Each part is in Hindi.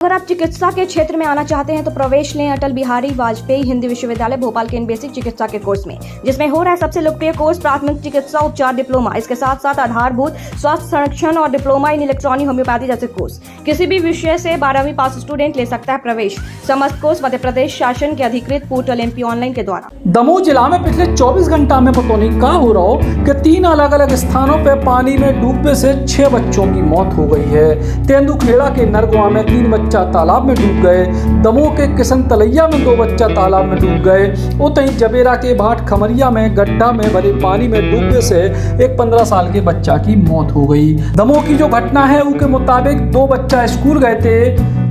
अगर आप चिकित्सा के क्षेत्र में आना चाहते हैं तो प्रवेश लें अटल बिहारी वाजपेयी हिंदी विश्वविद्यालय भोपाल के इन बेसिक चिकित्सा के कोर्स में, जिसमें हो रहा है सबसे लोकप्रिय कोर्स प्राथमिक चिकित्सा उपचार डिप्लोमा। इसके साथ साथ आधारभूत स्वास्थ्य संरक्षण और डिप्लोमा इन इलेक्ट्रॉनिक होम्योपैथी जैसे कोर्स। किसी भी विषय से 12वीं पास स्टूडेंट ले सकता है प्रवेश। समस्त कोर्स मध्य प्रदेश शासन के अधिकृत पोर्टल MP ऑनलाइन के द्वारा। दमोह जिला में पिछले 24 घंटा में पता नहीं क्या हो रहा हो कि 3 अलग अलग स्थानों पर पानी में डूबने से 6 बच्चों की मौत हो गई है। तेंदुखेड़ा के नरगुआ में 3 बच्चा तालाब में डूब गए। दमोह के किशन तलैया में 2 बच्चा तालाब में डूब गए। उतहीं जबेरा के भाट खमरिया में गड्ढा में भरे पानी में डूबने से एक 15 साल के बच्चा की मौत हो गई। दमोह की जो घटना है उसके मुताबिक 2 बच्चा स्कूल गए थे,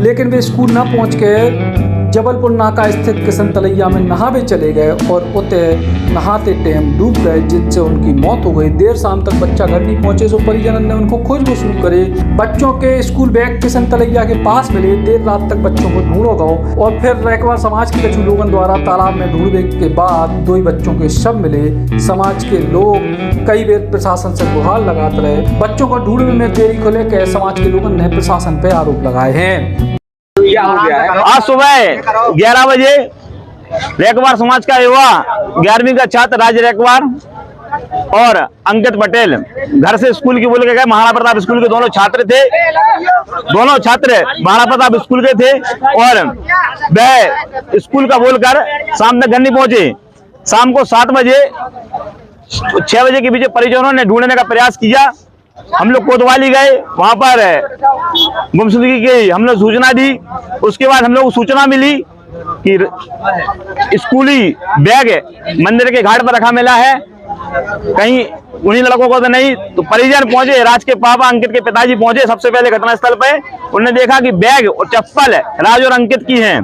लेकिन वे स्कूल न पहुंच के जबलपुर नाका स्थित किशन तलैया में नहावे चले गए और उते नहाते टाइम डूब गए, जिनसे उनकी मौत हो गई। देर शाम तक बच्चा घर नहीं पहुंचे तो परिजन ने उनको खोज शुरू करे। बच्चों के स्कूल बैग किशन तलैया के पास मिले। देर रात तक बच्चों को ढूंढो गो और फिर रैकवार समाज के कुछ लोगों द्वारा तालाब में ढूंढने के बाद 2 बच्चों के शव मिले। समाज के लोग कई बार प्रशासन से गुहार लगाते रहे। बच्चों को ढूंढने में देरी को लेकर समाज के लोगों ने प्रशासन पर आरोप लगाए हैं। आज सुबह 11 बजे रैकवार समाज का युवा 11वीं का छात्र राज रैकवार और अंकित पटेल घर से स्कूल की बोल के गए। महाराणा प्रताप स्कूल के दोनों छात्र महाराणा प्रताप स्कूल के थे और वह स्कूल का बोलकर शाम तक घर नहीं पहुंचे। शाम को 7 बजे 6 बजे के बीच परिजनों ने ढूंढने का प्रयास किया। हम लोग कोतवाली गए, वहां पर गुमशुदगी की हमने सूचना दी। उसके बाद हम लोग को सूचना मिली कि स्कूली बैग मंदिर के घाट पर रखा मिला है, कहीं उन्हीं लड़कों को तो नहीं। तो परिजन पहुंचे, राज के पापा अंकित के पिताजी पहुंचे सबसे पहले घटनास्थल पे। उन्होंने देखा कि बैग और चप्पल राज और अंकित की हैं।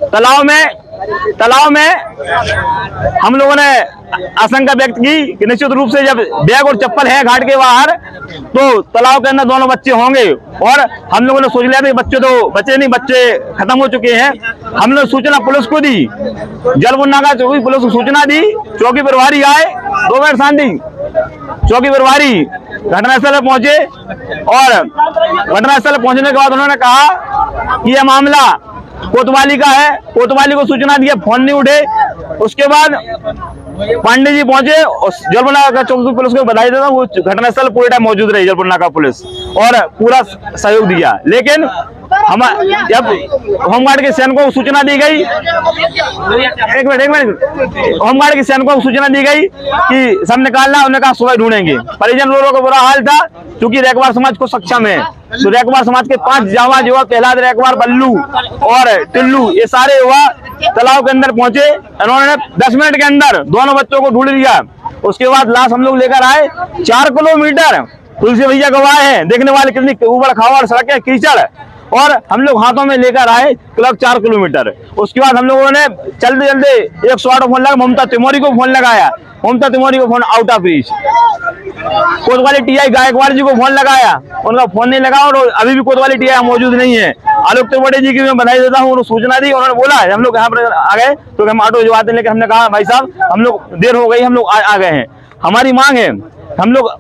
तालाब में हम लोगों ने आशंका व्यक्त की कि निश्चित रूप से जब बैग और चप्पल है घाट के बाहर तो तालाब के अंदर दोनों बच्चे होंगे। और हम लोगों ने सोच लिया था बच्चे खत्म हो चुके हैं। हमने सूचना पुलिस को दी, जलपुर नाका चौकी पुलिस को सूचना दी। चौकी प्रभारी आए, 2 बार शांति चौकी प्रभारी घटनास्थल पर पहुंचे और घटनास्थल पहुंचने के बाद उन्होंने कहा कि यह मामला कोतवाली का है। कोतवाली को सूचना दिया, फोन नहीं उठे। उसके बाद पांडे जी पहुंचे और जलपुर नाका चौकी पुलिस को बधाई देता हूं, वो घटनास्थल पूरे टाइम मौजूद रही जलपुर नाका पुलिस और पूरा सहयोग दिया। लेकिन हम जब होमगार्ड के सैनिकों को सूचना दी गई, एक मिनट होमगार्ड के सैनिकों को सूचना दी गई कि सब निकालना, उन्होंने कहा सुबह ढूंढेंगे। परिजन लोगों का बुरा हाल था क्योंकि रैकवार समाज को सक्षम है। तो रैकवार समाज के 5 जांबाज युवा प्रहलाद रैकवार, बल्लू और टिल्लू, ये सारे युवा तालाब के अंदर पहुंचे। इन्होंने 10 मिनट के अंदर दोनों बच्चों को ढूंढ लिया। उसके बाद लाश हम लोग लेकर आए 4 किलोमीटर। तुलसी भैया गवाह है, देखने वाले कितनी उबड़ खाबड़ सड़कें, कीचड़, और हम लोग हाथों में लेकर आए लगभग 4 किलोमीटर। उसके बाद हम लोगों ने चलते चलते 108 फोन लगा, ममता तिमोरी को फोन लगाया। ममता तिमोरी को फोन आउट ऑफ रीच। कोतवाली TI गायकवाड़ जी को फोन लगाया, उनका फोन नहीं लगा और अभी भी कोतवाली TI मौजूद नहीं है। आलोक त्रिपाठी जी की मैं बधाई देता हूँ, सूचना दी। उन्होंने बोला हम लोग यहाँ पर आ गए तो हम ऑटो भिजवाते, लेकिन हमने कहा भाई साहब हम लोग देर हो गई, हम लोग आ गए हैं। हमारी मांग है, हम लोग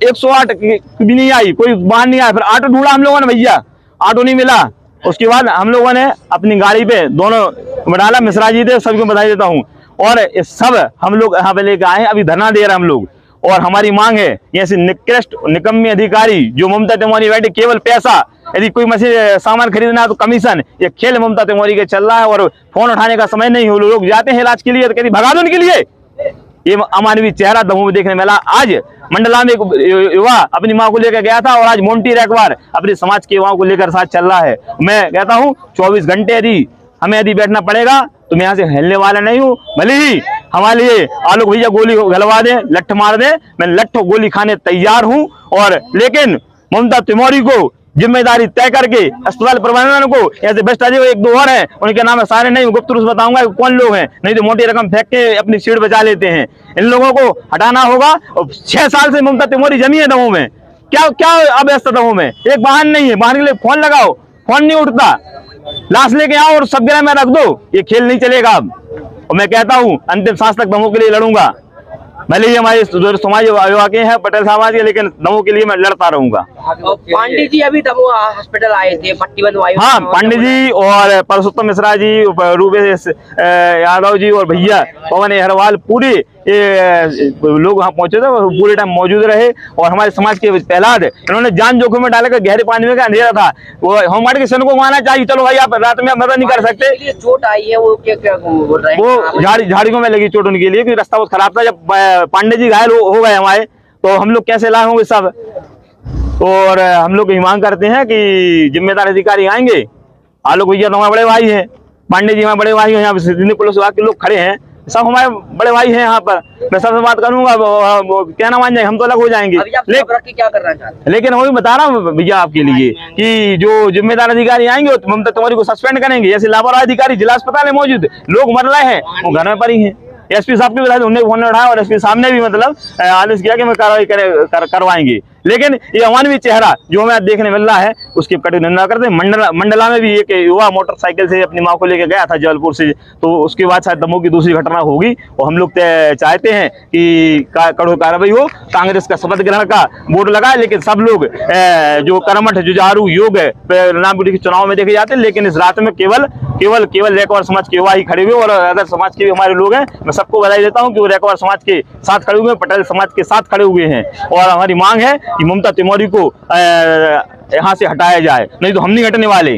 108 भी नहीं आई, कोई वाहन नहीं आया। फिर ऑटो ढूंढा हम लोगों ने, भैया ऑटो नहीं मिला। उसके बाद हम लोगों ने अपनी गाड़ी पे दोनों डाला। मिश्रा जी थे, सबको बधाई देता हूँ। और ये सब हम लोग यहाँ पे लेकर आए, अभी धरना दे रहे हैं हम लोग। और हमारी मांग है ऐसे निकृष्ट निकम्मी अधिकारी जो ममता तिमोरी बैठे केवल पैसा, यदि कोई मशीन सामान खरीदना है तो कमीशन, ये खेल ममता तिमोरी के चल रहा है। और फोन उठाने का समय नहीं हो, लोग जाते हैं इलाज के लिए तो कहती भगा दो उनके लिए। ये अमानवीय चेहरा दमोह में देखने मिला। आज मंडला में एक युवा अपनी माँ को लेकर गया था और आज मोंटी रैकवार अपने समाज के युवाओं को लेकर साथ चल रहा है। मैं कहता हूँ 24 घंटे यदि बैठना पड़ेगा तो मैं यहाँ से हिलने वाला नहीं हूँ। भले ही हमारे लिए आलोक भैया गोली गलवा दे, लठ मार दे, मैं लठ गोली खाने तैयार हूँ। और लेकिन ममता तिमोरी को जिम्मेदारी तय करके अस्पताल प्रबंधन को, ऐसे भ्रष्टाचारी 1-2 और हैं, उनके नाम सारे नहीं गुप्त रूप से बताऊंगा कौन लोग हैं, नहीं तो मोटी रकम फेंक के अपनी सीट बचा लेते हैं। इन लोगों को हटाना होगा। और 6 साल से ममता तिमोरी जमी है दमोह में। क्या अव्यस्त दमोह में, एक वाहन नहीं है, वाहन के लिए फोन लगाओ, फोन नहीं उठता। लाश लेके आओ और सब गिरा में रख दो, ये खेल नहीं चलेगा अब। और मैं कहता हूँ अंतिम सांस तक दमोह के लिए लड़ूंगा। भले ही हमारे समाज युवा के हैं, पटेल समाज के, लेकिन दमोह के लिए मैं लड़ता रहूंगा। पांडे जी अभी दमोह हॉस्पिटल आए थे, पट्टी बनवाई। हाँ, पांडे जी और परसोत्तम मिश्रा जी, रूपेश यादव जी और भैया पवन अहरवाल, पूरे लोग वहाँ पहुंचे थे और पूरे टाइम मौजूद रहे। और हमारे समाज के प्रहलाद, इन्होंने जान जोखिम में डालकर गहरे पानी में का अंधेरा था, वो होमगार्ड के सैनिकों को माना चाहिए, चलो भाई आप रात में मदद नहीं कर सकते। चोट आई है, वो क्या बोल रहे हैं? वो झाड़ियों में लगी चोट उनके लिए, क्योंकि रास्ता बहुत खराब था। जब पांडे जी घायल हो गए हमारे, तो हम लोग कैसे लाए होंगे सब। और हम लोग यही मांग करते हैं कि जिम्मेदार अधिकारी आएंगे। आलोक भैया तो हमारे बड़े भाई हैं, पांडे जी हमारे बड़े भाई हैं, यहाँ पे दिल्ली पुलिस विभाग के लोग खड़े हैं, सब हमारे बड़े भाई हैं। यहाँ पर मैं सबसे बात करूंगा, क्या ना मान जाए, हम तो अलग हो जाएंगे। क्या करना चाहते हैं? लेकिन वही बता रहा हूँ भैया आपके लिए कि जो जिम्मेदार अधिकारी आएंगे तो ममता तिवारी को सस्पेंड करेंगे। ऐसे लापरवाही अधिकारी जिला अस्पताल में मौजूद, लोग मर रहे हैं, वो घर में पड़ी हैं। एसपी साहब के भी उन्हें फोन उठाया और एसपी साहब ने भी मतलब आदेश किया कि मैं कार्रवाई करवाएंगे। लेकिन ये अमानवीय चेहरा जो हमें देखने मिल रहा है, उसकी कड़ी निंदा करते हैं। मंडला में भी एक युवा मोटरसाइकिल से अपनी माँ को लेकर गया था जबलपुर से, तो उसके बाद शायद दमोह की दूसरी घटना होगी। और हम लोग चाहते हैं कि कड़ो कार्रवाई हो। कांग्रेस का शपथ ग्रहण का बोर्ड लगा, लेकिन सब लोग जो कर्मठ जुझारू योग नामपुरी के चुनाव में देखे जाते हैं, लेकिन इस रात में केवल रैकवार समाज के युवा ही खड़े हुए और अदर समाज के भी हमारे लोग हैं। मैं सबको बधाई देता हूं कि वो रैकवार समाज के साथ खड़े हुए हैं, पटेल समाज के साथ खड़े हुए हैं। और हमारी मांग है कि ममता तिवारी को यहाँ से हटाया जाए, नहीं तो हम नहीं हटने वाले।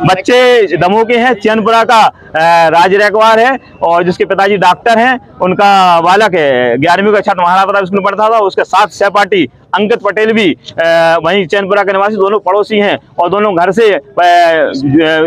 बच्चे दमोह के हैं, चैनपुरा का राज रैकवार है और जिसके पिताजी डॉक्टर हैं, उनका बालक 11वीं का छात्र महाराणा प्रताप स्कूल में पढ़ता था। उसके साथ सहपाठी अंकित पटेल भी वहीं चैनपुरा के निवासी, दोनों पड़ोसी हैं और दोनों घर से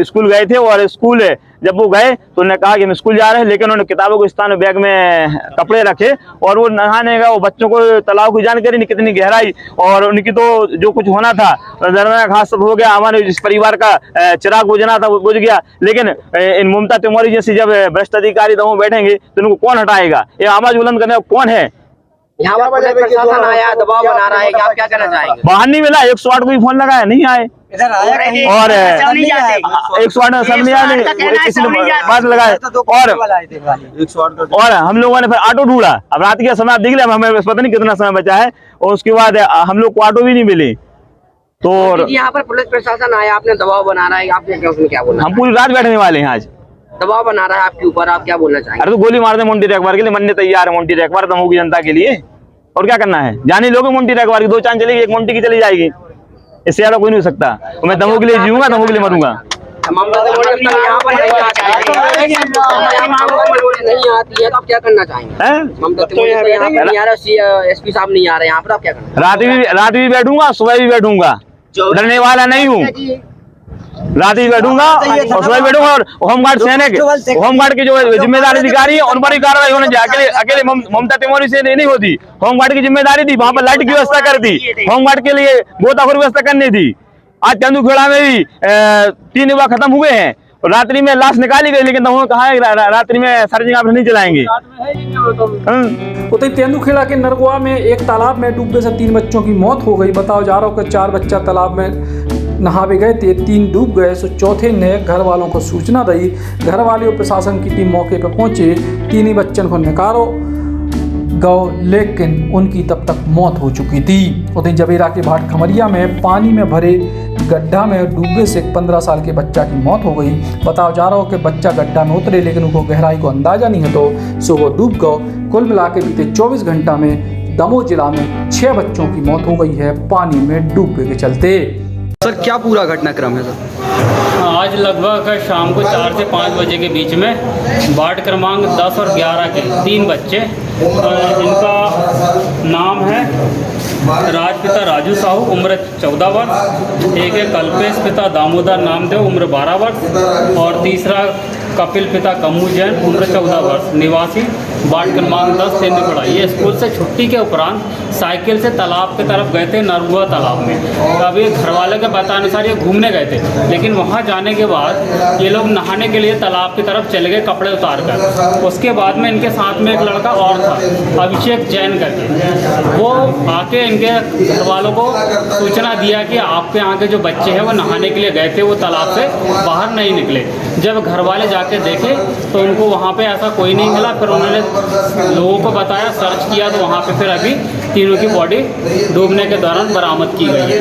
स्कूल गए थे। और स्कूल जब वो गए तो उन्होंने कहा कि हम स्कूल जा रहे हैं, लेकिन उन्होंने किताबों को स्थान बैग में कपड़े रखे और वो नहाने गए। वो बच्चों को तालाब की जानकारी नहीं, कितनी गहराई, और उनकी तो जो कुछ होना था दर्दनाक हादसा हो गया। हमारे जिस परिवार का चिराग बुझना था वो बुझ गया। लेकिन इन ममता तिवारी जैसे जब भ्रष्ट अधिकारी दमोह बैठेंगे तो उनको कौन हटाएगा? ये आवाज बुलंद करने कौन है? यहाँ पर पुलिस प्रशासन आया, दबाव बना रहा है, आप क्या कहना चाहेंगे? बाहर नहीं मिला, 108 को भी फोन लगाया, नहीं आए। इधर आया कहीं और 108 में सब नहीं आए, किसी ने बात लगाए। और हम लोगों ने फिर ऑटो ढूंढा। अब रात के समय आप देख लिया, हमें पता नहीं कितना समय बचा है। और उसके बाद हम लोग को ऑटो भी नहीं मिले। तो यहाँ पर पुलिस प्रशासन आया, आपने दबाव बना रहा है, आपने क्या बोला? हम पूरी रात बैठने वाले हैं, आज दबाव बना रहा है आपके ऊपर, आप क्या बोलना चाहेंगे? अरे तो गोली मार दे मोंटी रैकवार के लिए, मरने तैयार है मोंटी रैकवार दमोह की जनता के लिए। और क्या करना है? जाने लोगे मोंटी रैकवार की, 2 चांद चलेगी, 1 मोंटी की चली जाएगी, इससे ज्यादा कोई नहीं हो सकता। मैं दमोह के लिए जीऊंगा, दमोह के लिए मरूंगा। यहाँ पर नहीं आती है तो आप क्या करना चाहेंगे? ममता तिवारी यहाँ पर नहीं आ रहा, एसपी साहब नहीं आ रहे यहाँ पर, आप क्या करना? रात भी बैठूंगा, सुबह भी बैठूंगा, डरने वाला नहीं हूँ। रात ही बैठूंगा और सुबह बैठूंगा। और होमगार्ड सैनिक, होमगार्ड के जो जिम्मेदार अधिकारी है उन पर ही कार्रवाई होने चाहिए। अकेले ममता तिवारी से नहीं होती। होमगार्ड की जिम्मेदारी थी, वहां पर लाइट की व्यवस्था कर दी, होमगार्ड के लिए गोताखोर व्यवस्था करनी थी। आज चंदूखेड़ा में भी 3 युवा खत्म हुए हैं। रात्रि में लाश निकाली गई, लेकिन दमोह कहा है रात्रि में सर्चिंग ऑपरेशन नहीं चलाएंगे। उतई तेंदुखेड़ा के नरगुआ में एक तालाब में डूबने से 3 बच्चों की मौत हो गई। बताओ जा रहा हो कि 4 बच्चा तालाब में नहावे गए थे, 3 डूब गए। सो चौथे ने घर वालों को सूचना दी। घर वाले और प्रशासन की टीम मौके पर पहुंचे, 3 ही बच्चन को निकालो गौ, लेकिन उनकी तब तक मौत हो चुकी थी। उतई जबेरा के भाट खमरिया में पानी में भरे गड्ढा में डूबने से 15 साल के बच्चा की मौत हो गई। बताओ जा रहा हो कि बच्चा गड्ढा में उतरे, लेकिन उनको गहराई को अंदाजा नहीं है, तो सो वो डूब गए। कुल मिला के बीते 24 घंटा में दमोह जिला में 6 बच्चों की मौत हो गई है पानी में डूबने के चलते। सर क्या पूरा घटनाक्रम है सर? आज लगभग शाम को 4 से 5 बजे के बीच में वार्ड क्रमांक 10 और 11 के 3 बच्चे, इनका नाम है राजपिता राजू साहू, उम्र 14 वर्ष, एक है कल्पेश पिता दामोदर नामदेव, उम्र 12 वर्ष, और तीसरा कपिल पिता कम्मू जैन, उम्र 14 वर्ष, निवासी वार्ड क्रमांक 10 तेंदुखेड़ा। ये स्कूल से छुट्टी के उपरांत साइकिल से तालाब की तरफ गए थे, नरगुआ तालाब में। अब ये घर वाले के बतानुसार ये घूमने गए थे, लेकिन वहाँ जाने के बाद ये लोग नहाने के लिए तालाब की तरफ चले गए कपड़े उतार कर। उसके बाद में इनके साथ में एक लड़का और था, अभिषेक जैन करके, वो आके इनके घर वालों को सूचना दिया कि आपके यहाँ के जो बच्चे हैं वो नहाने के लिए गए थे, वो तालाब से बाहर नहीं निकले। जब घर वाले जाके देखे तो उनको वहाँ पे ऐसा कोई नहीं मिला। फिर उन्होंने लोगों को बताया, सर्च किया तो वहाँ पे फिर अभी तीनों की बॉडी डूबने के दौरान बरामद की गई है।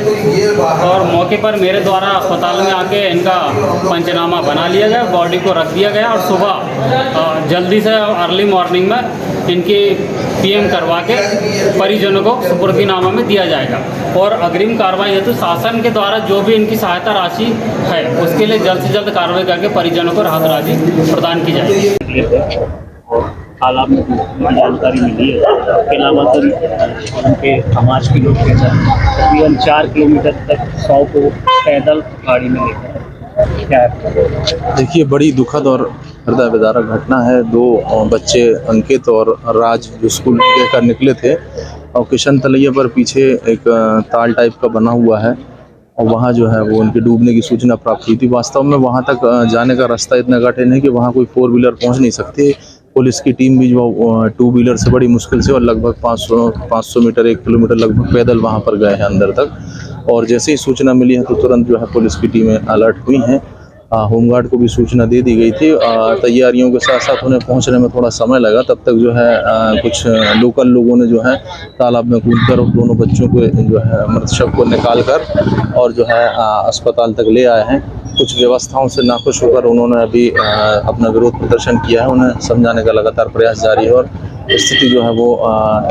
और मौके पर मेरे द्वारा अस्पताल में आके इनका पंचनामा बना लिया गया, बॉडी को रख दिया गया और सुबह जल्दी से अर्ली मॉर्निंग में इनकी पीएम करवा के परिजनों को सुपुर्दीनामा में दिया जाएगा। और अग्रिम कार्रवाई हेतु शासन के द्वारा जो भी इनकी सहायता राशि है उसके लिए जल्द से जल्द कार्रवाई करके परिजनों को राहत राशि प्रदान की जाएगी। तालाब में जानकारी मिली है। इसके अलावा तो उनके समाज के लोग के साथ तकरीबन 4 किलोमीटर तक 100 को पैदल गाड़ी में लेकर क्या है। देखिए, बड़ी दुखद और हृदय विदारक घटना है। 2 बच्चे अंकित और राज जो स्कूल कर निकले थे और किशन तलैया पर पीछे एक ताल टाइप का बना हुआ है और वहाँ जो है वो उनके डूबने की सूचना प्राप्त हुई थी। वास्तव में वहाँ तक जाने का रास्ता इतना कठिन है कि वहाँ कोई 4 व्हीलर पहुँच नहीं सकती। पुलिस की टीम भी जो 2 व्हीलर से बड़ी मुश्किल से और लगभग 500 मीटर 1 किलोमीटर लगभग पैदल वहाँ पर गए हैं अंदर तक। और जैसे ही सूचना मिली है तो तुरंत जो है पुलिस की टीमें अलर्ट हुई हैं। होमगार्ड को भी सूचना दे दी गई थी। तैयारियों के साथ साथ उन्हें पहुंचने में थोड़ा समय लगा। तब तक जो है कुछ लोकल लोगों ने जो है तालाब में कूदकर दोनों बच्चों को जो है मृत शव को निकाल कर और जो है अस्पताल तक ले आए हैं। कुछ व्यवस्थाओं से नाखुश होकर उन्होंने अभी अपना विरोध प्रदर्शन किया है। उन्हें समझाने का लगातार प्रयास जारी है और स्थिति जो है वो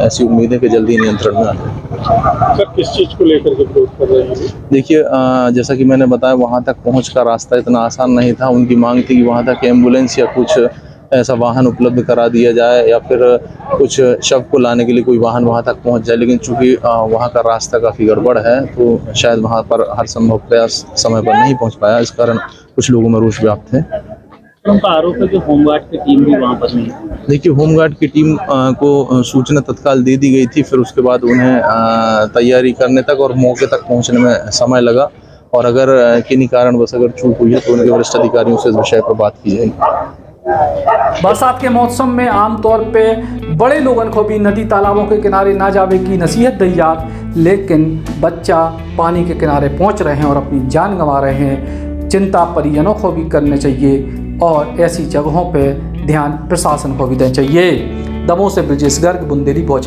ऐसी उम्मीद है कि जल्दी नियंत्रण में आ जाए। सर, किस चीज़ को लेकर के विरोध कर रहे हैं? देखिए, जैसा कि मैंने बताया, वहाँ तक पहुँच का रास्ता इतना आसान नहीं था। उनकी मांग थी कि वहाँ तक एम्बुलेंस या कुछ ऐसा वाहन उपलब्ध करा दिया जाए या फिर कुछ शव को लाने के लिए कोई वाहन वहाँ तक पहुँच जाए। लेकिन चूंकि वहाँ का रास्ता काफ़ी गड़बड़ है तो शायद वहाँ पर हर संभव प्रयास समय पर नहीं पहुँच पाया। इस कारण कुछ लोगों में रोष व्याप्त है। उनका आरोप है कि होमगार्ड की टीम भी वहाँ पर नहीं। देखिए, होमगार्ड की टीम को सूचना तत्काल दे दी गई थी। फिर उसके बाद उन्हें तैयारी करने तक और मौके तक पहुँचने में समय लगा और अगर किन्हीं कारणवश अगर चूक हुई है तो उनके वरिष्ठ अधिकारियों से इस विषय पर बात की जाएगी। बरसात के मौसम में आमतौर पे बड़े लोगन को भी नदी तालाबों के किनारे ना जावे की नसीहत दी जात, लेकिन बच्चा पानी के किनारे पहुंच रहे हैं और अपनी जान गंवा रहे हैं। चिंता परिजनों को भी करनी चाहिए और ऐसी जगहों पे ध्यान प्रशासन को भी देना चाहिए। दमोह से ब्रिजेश गर्ग, बुंदेली बौछार।